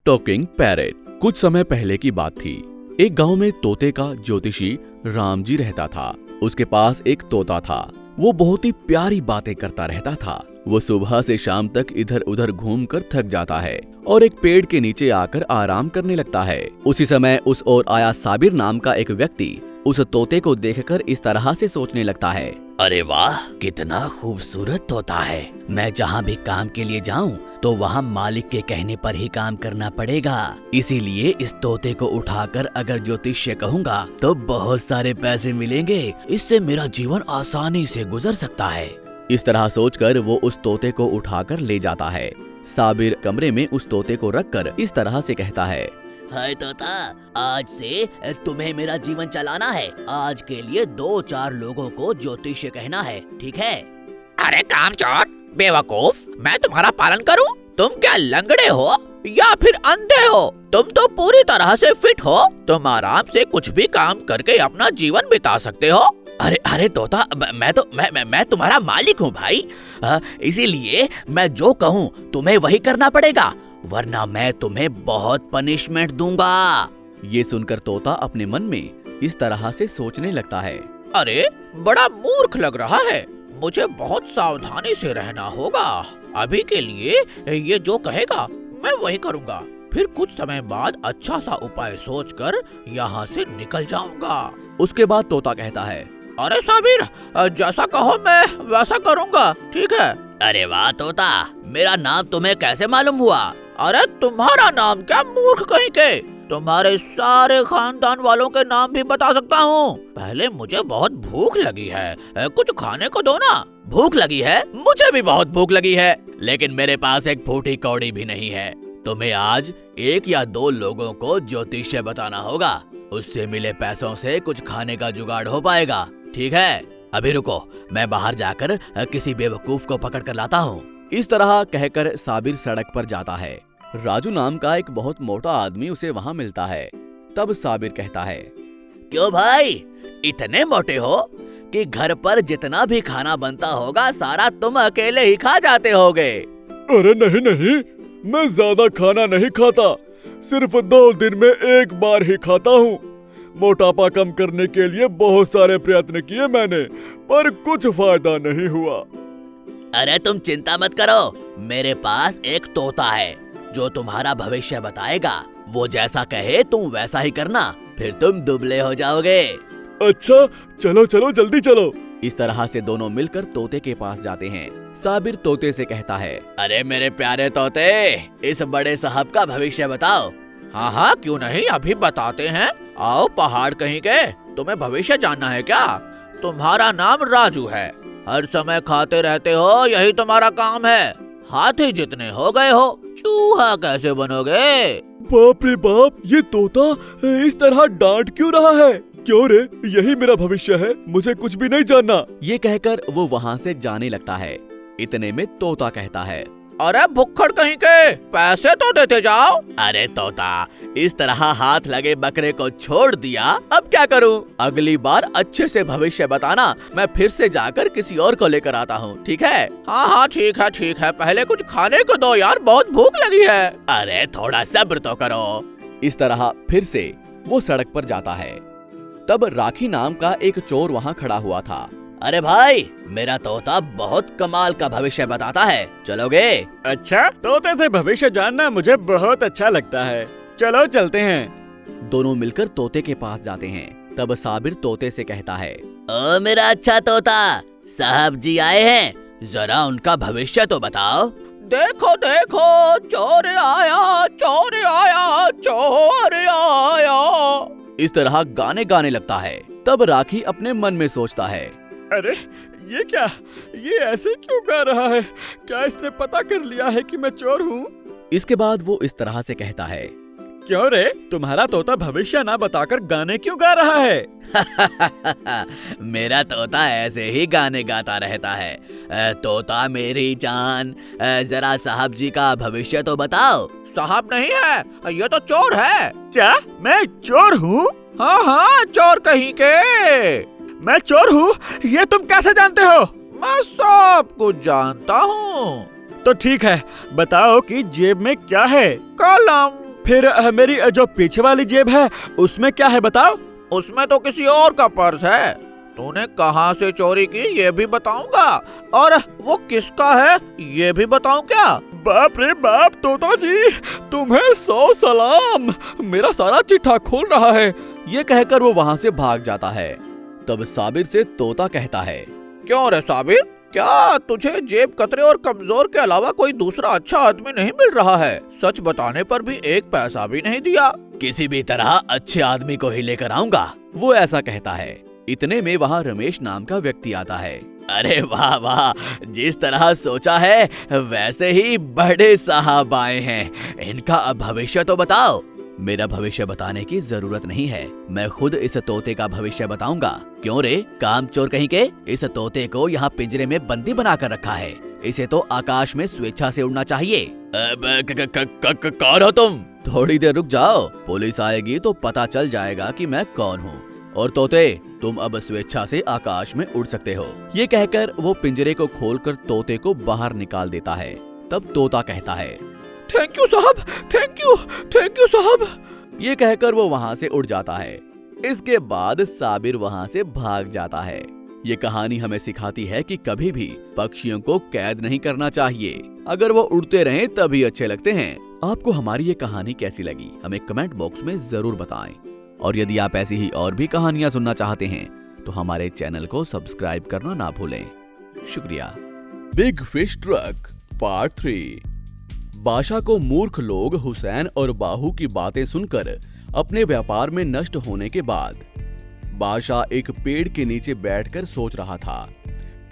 Talking parrot. कुछ समय पहले की बात थी। एक गांव में तोते का ज्योतिषी राम जी रहता था। उसके पास एक तोता था। वो बहुत ही प्यारी बातें करता रहता था। वो सुबह से शाम तक इधर उधर घूमकर थक जाता है और एक पेड़ के नीचे आकर आराम करने लगता है। उसी समय उस ओर आया साबिर नाम का एक व्यक्ति उस तोते को देखकर इस तरह से सोचने लगता है, अरे वाह, कितना खूबसूरत तोता है। मैं जहाँ भी काम के लिए जाऊँ तो वहाँ मालिक के कहने पर ही काम करना पड़ेगा। इसीलिए इस तोते को उठाकर अगर ज्योतिष्य कहूँगा तो बहुत सारे पैसे मिलेंगे। इससे मेरा जीवन आसानी से गुजर सकता है। इस तरह सोचकर वो उस तोते को उठाकर ले जाता है। साबिर कमरे में उस तोते को रखकर इस तरह से कहता है, हाय तोता, आज से तुम्हें मेरा जीवन चलाना है। आज के लिए 2-4 लोगों को ज्योतिष्य कहना है, ठीक है? अरे कामचोर, बेवकूफ, मैं तुम्हारा पालन करूं? तुम क्या लंगड़े हो या फिर अंधे हो? तुम तो पूरी तरह से फिट हो। तुम आराम से कुछ भी काम करके अपना जीवन बिता सकते हो। अरे अरे तोता, मैं तुम्हारा मालिक हूँ भाई। इसीलिए मैं जो कहूँ तुम्हें वही करना पड़ेगा, वरना मैं तुम्हें बहुत पनिशमेंट दूंगा। ये सुनकर तोता अपने मन में इस तरह से सोचने लगता है, अरे बड़ा मूर्ख लग रहा है। मुझे बहुत सावधानी से रहना होगा। अभी के लिए ये जो कहेगा मैं वही करूँगा। फिर कुछ समय बाद अच्छा सा उपाय सोचकर यहाँ से निकल जाऊंगा। उसके बाद तोता कहता है, अरे साबिर, जैसा कहो मैं वैसा करूँगा, ठीक है? अरे वाह तोता, मेरा नाम तुम्हें कैसे मालूम हुआ? अरे तुम्हारा नाम क्या, मूर्ख कहीं के। तुम्हारे सारे खानदान वालों के नाम भी बता सकता हूँ। पहले मुझे बहुत भूख लगी है, कुछ खाने को दो ना। भूख लगी है? मुझे भी बहुत भूख लगी है, लेकिन मेरे पास एक फूटी कौड़ी भी नहीं है। तुम्हें आज 1 या 2 लोगों को ज्योतिष्य बताना होगा। उससे मिले पैसों से कुछ खाने का जुगाड़ हो पाएगा, ठीक है? अभी रुको, मैं बाहर जाकर किसी बेवकूफ को पकड़ कर लाता हूँ। इस तरह कहकर साबिर सड़क पर जाता है। राजू नाम का एक बहुत मोटा आदमी उसे वहाँ मिलता है। तब साबिर कहता है, क्यों भाई, इतने मोटे हो कि घर पर जितना भी खाना बनता होगा सारा तुम अकेले ही खा जाते होगे? अरे नहीं नहीं, मैं ज्यादा खाना नहीं खाता, सिर्फ 2 दिन में 1 बार ही खाता हूँ। मोटापा कम करने के लिए बहुत सारे प्रयत्न किए मैंने, पर कुछ फायदा नहीं हुआ। अरे तुम चिंता मत करो, मेरे पास एक तोता है जो तुम्हारा भविष्य बताएगा। वो जैसा कहे तुम वैसा ही करना, फिर तुम दुबले हो जाओगे। अच्छा, चलो चलो जल्दी चलो। इस तरह से दोनों मिलकर तोते के पास जाते हैं। साबिर तोते से कहता है, अरे मेरे प्यारे तोते, इस बड़े साहब का भविष्य बताओ। हाँ हाँ, क्यों नहीं, अभी बताते हैं। आओ पहाड़ कहीं के, तुम्हें भविष्य जानना है क्या? तुम्हारा नाम राजू है, हर समय खाते रहते हो, यही तुम्हारा काम है। हाथी जितने हो गए हो, चूहा कैसे बनोगे? बाप रे बाप, ये तोता इस तरह डांट क्यों रहा है? क्यों रे, यही मेरा भविष्य है, मुझे कुछ भी नहीं जानना। ये कहकर वो वहाँ से जाने लगता है। इतने में तोता कहता है, अरे भुक्खड़ कहीं के, पैसे तो देते जाओ। अरे तोता, इस तरह हाथ लगे बकरे को छोड़ दिया, अब क्या करूं? अगली बार अच्छे से भविष्य बताना, मैं फिर से जाकर किसी और को लेकर आता हूँ, ठीक है? हाँ हाँ ठीक है, पहले कुछ खाने को दो यार, बहुत भूख लगी है। अरे थोड़ा सब्र तो करो। इस तरह फिर से वो सड़क पर जाता है। तब राखी नाम का एक चोर वहाँ खड़ा हुआ था। अरे भाई, मेरा तोता बहुत कमाल का भविष्य बताता है, चलोगे? अच्छा, तोते से भविष्य जानना मुझे बहुत अच्छा लगता है, चलो चलते हैं। दोनों मिलकर तोते के पास जाते हैं। तब साबिर तोते से कहता है, ओ मेरा अच्छा तोता, साहब जी आए हैं, जरा उनका भविष्य तो बताओ। देखो देखो, चोर आया, चोर आया, चोर आया। इस तरह गाने गाने लगता है। तब राखी अपने मन में सोचता है, अरे ये क्या, ये ऐसे क्यों गा रहा है? क्या इसने पता कर लिया है कि मैं चोर हूँ? इसके बाद वो इस तरह से कहता है, क्यों रे, तुम्हारा तोता भविष्य ना बताकर गाने क्यों गा रहा है? मेरा तोता ऐसे ही गाने गाता रहता है। तोता मेरी जान, जरा साहब जी का भविष्य तो बताओ। साहब नहीं है, ये तो चोर है। क्या मैं चोर हूँ? हाँ हाँ, चोर कहीं के। मैं चोर हूँ, ये तुम कैसे जानते हो? मैं सब कुछ जानता हूँ। तो ठीक है, बताओ कि जेब में क्या है? कलम, फिर मेरी जो पीछे वाली जेब है उसमें क्या है बताओ? उसमें तो किसी और का पर्स है। तूने कहाँ से चोरी की ये भी बताऊंगा, और वो किसका है ये भी बताऊं क्या? बाप रे बाप तोता जी, तुम्हें 100 सलाम, मेरा सारा चिट्ठा खोल रहा है। ये कहकर वो वहाँ से भाग जाता है। तब साबिर से तोता कहता है, क्यों रे साबिर, क्या तुझे जेब कतरे और कमजोर के अलावा कोई दूसरा अच्छा आदमी नहीं मिल रहा है? सच बताने पर भी एक पैसा भी नहीं दिया। किसी भी तरह अच्छे आदमी को ही लेकर आऊंगा, वो ऐसा कहता है। इतने में वहाँ रमेश नाम का व्यक्ति आता है। अरे वाह वाह, जिस तरह सोचा है वैसे ही बड़े साहब आए हैं। इनका भविष्य तो बताओ। मेरा भविष्य बताने की जरूरत नहीं है, मैं खुद इस तोते का भविष्य बताऊंगा। क्यों रे कामचोर कहीं के, इस तोते को यहाँ पिंजरे में बंदी बनाकर रखा है। इसे तो आकाश में स्वेच्छा से उड़ना चाहिए। कौन हो तुम? थोड़ी देर रुक जाओ, पुलिस आएगी तो पता चल जाएगा कि मैं कौन हूँ। और तोते, तुम अब स्वेच्छा से आकाश में उड़ सकते हो। ये कहकर वो पिंजरे को खोलकर तोते को बाहर निकाल देता है। तब तोता कहता है, थैंक यू साहब, थैंक यू साहब। ये कहकर वो वहाँ से उड़ जाता है। इसके बाद साबिर वहाँ से भाग जाता है। ये कहानी हमें सिखाती है कि कभी भी पक्षियों को कैद नहीं करना चाहिए। अगर वो उड़ते रहें तभी अच्छे लगते हैं। आपको हमारी ये कहानी कैसी लगी हमें कमेंट बॉक्स में जरूर बताएं। और यदि आप ऐसी ही और भी कहानियां सुनना चाहते हैं तो हमारे चैनल को सब्सक्राइब करना ना भूलें। शुक्रिया। Big fish truck part 3। बादशाह को मूर्ख लोग हुसैन और बाहू की बातें सुनकर अपने व्यापार में नष्ट होने के बाद बादशाह एक पेड़ के नीचे बैठकर सोच रहा था,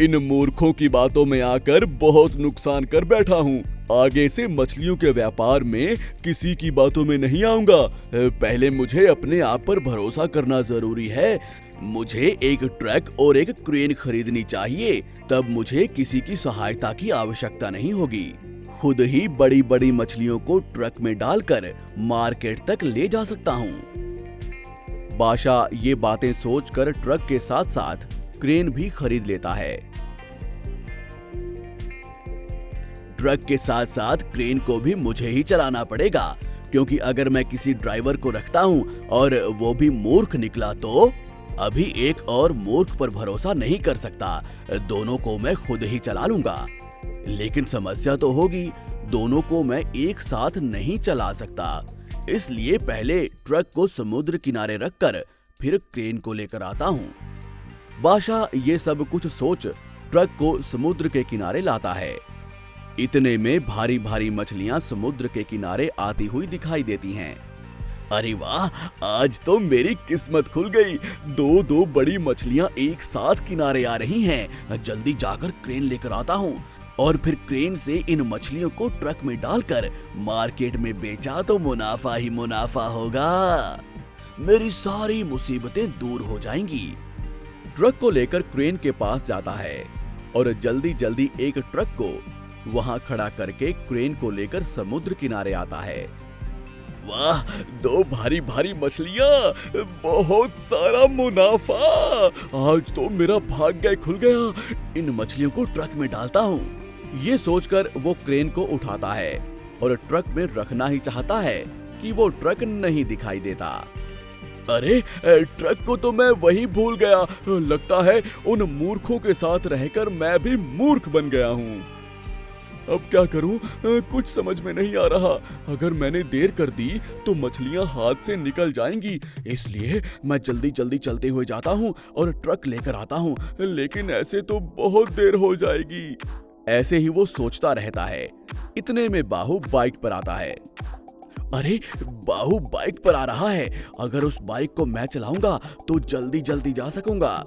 इन मूर्खों की बातों में आकर बहुत नुकसान कर बैठा हूँ। आगे से मछलियों के व्यापार में किसी की बातों में नहीं आऊंगा। पहले मुझे अपने आप पर भरोसा करना जरूरी है। मुझे एक ट्रक और एक क्रेन खरीदनी चाहिए, तब मुझे किसी की सहायता की आवश्यकता नहीं होगी। खुद ही बड़ी बड़ी मछलियों को ट्रक में डालकर मार्केट तक ले जा सकता हूँ। बादशाह ये बातें सोचकर ट्रक के साथ साथ क्रेन भी खरीद लेता है। ट्रक के साथ साथ क्रेन को भी मुझे ही चलाना पड़ेगा, क्योंकि अगर मैं किसी ड्राइवर को रखता हूँ और वो भी मूर्ख निकला तो अभी एक और मूर्ख पर भरोसा नहीं कर सकता। दोनों को मैं खुद ही चला लूंगा। लेकिन समस्या तो होगी, दोनों को मैं एक साथ नहीं चला सकता। इसलिए पहले ट्रक को समुद्र किनारे रखकर फिर क्रेन को लेकर आता हूँ। बादशाह ये सब कुछ सोच ट्रक को समुद्र के किनारे लाता है। इतने में भारी भारी मछलियां समुद्र के किनारे आती हुई दिखाई देती हैं। अरे वाह, आज तो मेरी किस्मत खुल गई। दो बड़ी मछलियां एक साथ किनारे आ रही हैं। जल्दी जाकर क्रेन लेकर आता हूँ और फिर क्रेन से इन मछलियों को ट्रक में डालकर मार्केट में बेचा तो मुनाफा ही मुनाफा होगा। मेरी सारी मुसीबतें दूर हो जाएंगी। ट्रक को लेकर क्रेन के पास जाता है और जल्दी जल्दी एक ट्रक को वहां खड़ा करके क्रेन को लेकर समुद्र किनारे आता है। वाह, दो भारी भारी मछलियां, बहुत सारा मुनाफा। आज तो मेरा भाग्य खुल गया। इन मछलियों को ट्रक में डालता हूँ। ये सोचकर वो क्रेन को उठाता है और ट्रक में रखना ही चाहता है कि वो ट्रक नहीं दिखाई देता। अरे, ट्रक को तो मैं वही भूल गया। लगता है उन मूर्खों के साथ रहकर मैं भी मूर्ख बन गया हूँ। अब क्या करूं? कुछ समझ में नहीं आ रहा। अगर मैंने देर कर दी तो मछलियां हाथ से निकल जाएंगी। इसलिए मैं जल्दी जल्दी चलते हुए जाता हूं और ट्रक लेकर आता हूं। लेकिन ऐसे तो बहुत देर हो जाएगी। ऐसे ही वो सोचता रहता है। इतने में बाहू बाइक पर आता है। अरे, बाहू बाइक पर आ रहा है। अगर उस बाइक को मैं चलाऊंगा तो जल्दी जल्दी जा सकूंगा।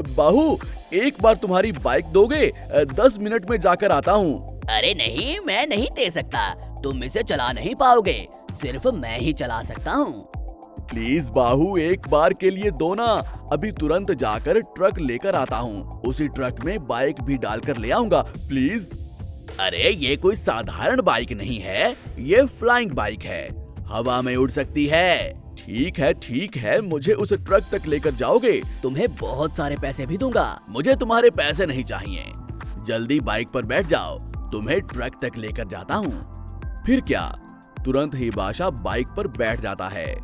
बाहू, एक बार तुम्हारी बाइक दोगे? 10 मिनट में जाकर आता हूँ। अरे नहीं, मैं नहीं दे सकता। तुम इसे चला नहीं पाओगे, सिर्फ मैं ही चला सकता हूँ। प्लीज बाहू, एक बार के लिए दो ना। अभी तुरंत जाकर ट्रक लेकर आता हूँ। उसी ट्रक में बाइक भी डालकर ले आऊंगा। प्लीज। अरे ये कोई साधारण बाइक नहीं है, ये फ्लाइंग बाइक है, हवा में उड़ सकती है। ठीक है, मुझे उस ट्रक तक लेकर जाओगे? तुम्हें बहुत सारे पैसे भी दूंगा। मुझे तुम्हारे पैसे नहीं चाहिए। जल्दी बाइक पर बैठ जाओ, तुम्हें ट्रक तक लेकर जाता हूँ। फिर क्या, तुरंत ही बादशाह बाइक पर बैठ जाता है।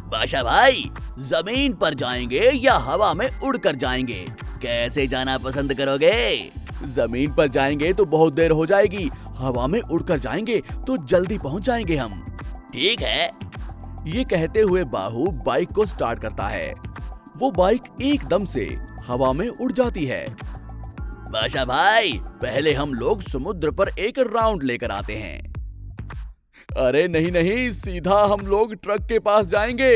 बादशाह भाई, जमीन पर जाएंगे या हवा में उड़कर जाएंगे? कैसे जाना पसंद करोगे? जमीन पर जाएंगे तो बहुत देर हो जाएगी, हवा में उड़कर जाएंगे तो जल्दी पहुंच जाएंगे हम। ठीक है। ये कहते हुए बाहु बाइक को स्टार्ट करता है। वो बाइक एकदम से हवा में उड़ जाती है। बादशाह भाई, पहले हम लोग समुद्र पर एक राउंड लेकर आते हैं। अरे नहीं नहीं, सीधा हम लोग ट्रक के पास जाएंगे।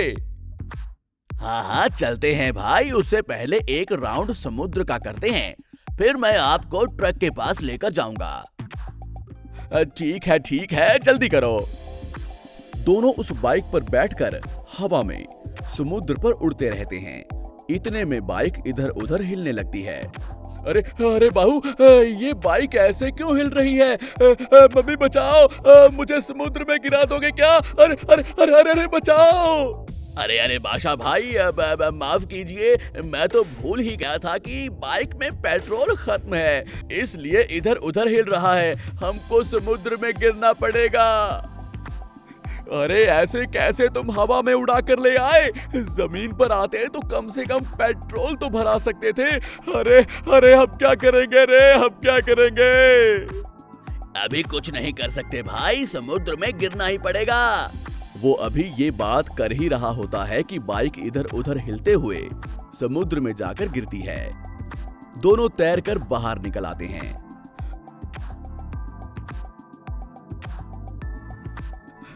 हाँ हाँ, चलते हैं भाई। उससे पहले एक राउंड समुद्र का करते हैं, फिर मैं आपको ट्रक के पास लेकर जाऊंगा। ठीक है, जल्दी करो। दोनों उस बाइक पर बैठकर हवा में समुद्र पर उड़ते रहते हैं। इतने में बाइक इधर उधर हिलने लगती है। अरे बाहु, ये बाइक ऐसे क्यों हिल रही है? मम्मी बचाओ, मुझे समुद्र में गिरा दोगे क्या? अरे बचाओ। अरे बादशाह भाई, माफ कीजिए, मैं तो भूल ही गया था कि बाइक में पेट्रोल खत्म है, इसलिए इधर उधर हिल रहा है। हमको समुद्र में गिरना पड़ेगा। अरे ऐसे कैसे तुम हवा में उड़ा कर ले आए? जमीन पर आते तो कम से कम पेट्रोल तो भरा सकते थे। अरे हम क्या करेंगे रे, हम क्या करेंगे? अभी कुछ नहीं कर सकते भाई, समुद्र में गिरना ही पड़ेगा। वो अभी ये बात कर ही रहा होता है कि बाइक इधर उधर हिलते हुए समुद्र में जाकर गिरती है। दोनों तैरकर बाहर निकल आते हैं।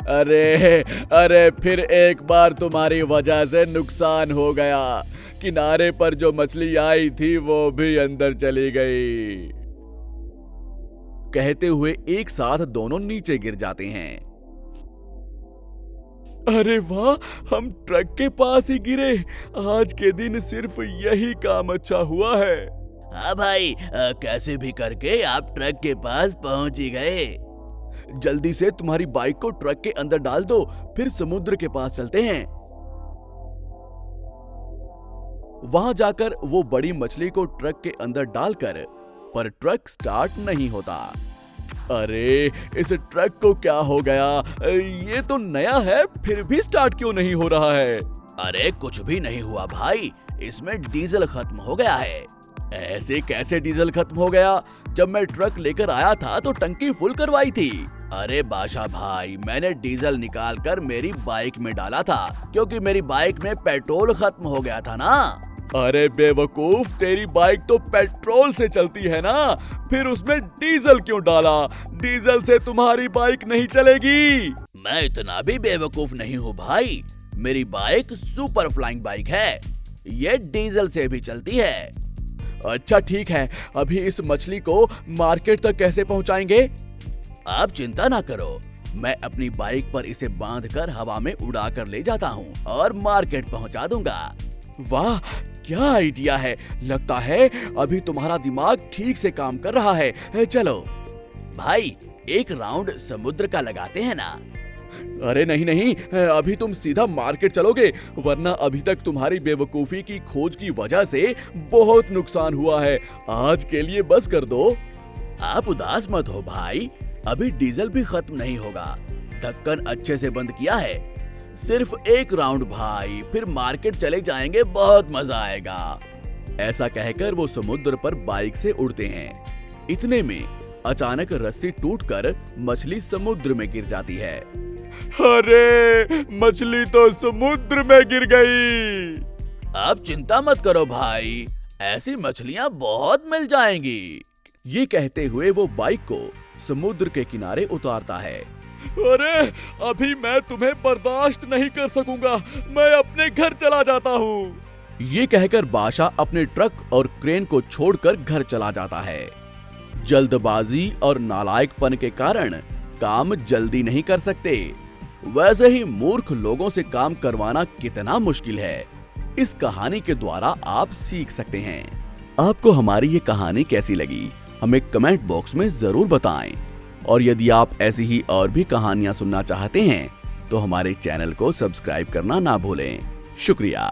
अरे फिर एक बार तुम्हारी वजह से नुकसान हो गया। किनारे पर जो मछली आई थी वो भी अंदर चली गई। कहते हुए एक साथ दोनों नीचे गिर जाते हैं। अरे वाह, हम ट्रक के पास ही गिरे। आज के दिन सिर्फ यही काम अच्छा हुआ है। हाँ भाई, कैसे भी करके आप ट्रक के पास पहुंच ही गए। जल्दी से तुम्हारी बाइक को ट्रक के अंदर डाल दो, फिर समुद्र के पास चलते हैं। वहां जाकर वो बड़ी मछली को ट्रक के अंदर डालकर, पर ट्रक स्टार्ट नहीं होता। अरे इस ट्रक को क्या हो गया? ये तो नया है, फिर भी स्टार्ट क्यों नहीं हो रहा है? अरे कुछ भी नहीं हुआ भाई, इसमें डीजल खत्म हो गया है। ऐसे कैसे डीजल खत्म हो गया? जब मैं ट्रक लेकर आया था तो टंकी फुल करवाई थी। अरे बादशाह भाई, मैंने डीजल निकाल कर मेरी बाइक में डाला था, क्योंकि मेरी बाइक में पेट्रोल खत्म हो गया था ना। अरे बेवकूफ, तेरी बाइक तो पेट्रोल से चलती है ना, फिर उसमें डीजल क्यों डाला? डीजल से तुम्हारी बाइक नहीं चलेगी। मैं इतना भी बेवकूफ नहीं हूँ भाई, मेरी बाइक सुपर फ्लाइंग बाइक है, ये डीजल से भी चलती है। अच्छा ठीक है, अभी इस मछली को मार्केट तक कैसे पहुंचाएंगे? आप चिंता ना करो, मैं अपनी बाइक पर इसे बांधकर हवा में उड़ा कर ले जाता हूँ और मार्केट पहुंचा दूंगा। वाह, क्या आइडिया है। लगता है अभी तुम्हारा दिमाग ठीक से काम कर रहा है। चलो भाई, एक राउंड समुद्र का लगाते हैं ना। अरे नहीं, अभी तुम सीधा मार्केट चलोगे, वरना अभी तक तुम्हारी बेवकूफी की खोज की वजह से बहुत नुकसान हुआ है। आज के लिए बस कर दो। आप उदास मत हो भाई, अभी डीजल भी खत्म नहीं होगा। ढक्कन अच्छे से बंद किया है, सिर्फ एक राउंड भाई, फिर मार्केट चले जाएंगे, बहुत मजा आएगा। ऐसा कहकर वो समुद्र पर बाइक से उड़ते हैं। इतने में अचानक रस्सी टूटकर मछली समुद्र में गिर जाती है। अरे मछली तो समुद्र में गिर गई। आप चिंता मत करो भाई, ऐसी मछलियां बहुत मिल जाएंगी। ये कहते हुए वो बाइक को समुद्र के किनारे उतारता है। अरे अभी मैं तुम्हें बर्दाश्त नहीं कर सकूंगा, मैं अपने घर चला जाता हूँ। ये कहकर बादशाह अपने ट्रक और क्रेन को छोड़कर घर चला जाता है। जल्दबाजी और नालायकपन के कारण काम जल्दी नहीं कर सकते। वैसे ही मूर्ख लोगों से काम करवाना कितना मुश्किल है, इस कहानी के द्वारा आप सीख सकते हैं। आपको हमारी ये कहानी कैसी लगी, हमें कमेंट बॉक्स में जरूर बताएं। और यदि आप ऐसी ही और भी कहानियां सुनना चाहते हैं तो हमारे चैनल को सब्सक्राइब करना ना भूलें। शुक्रिया।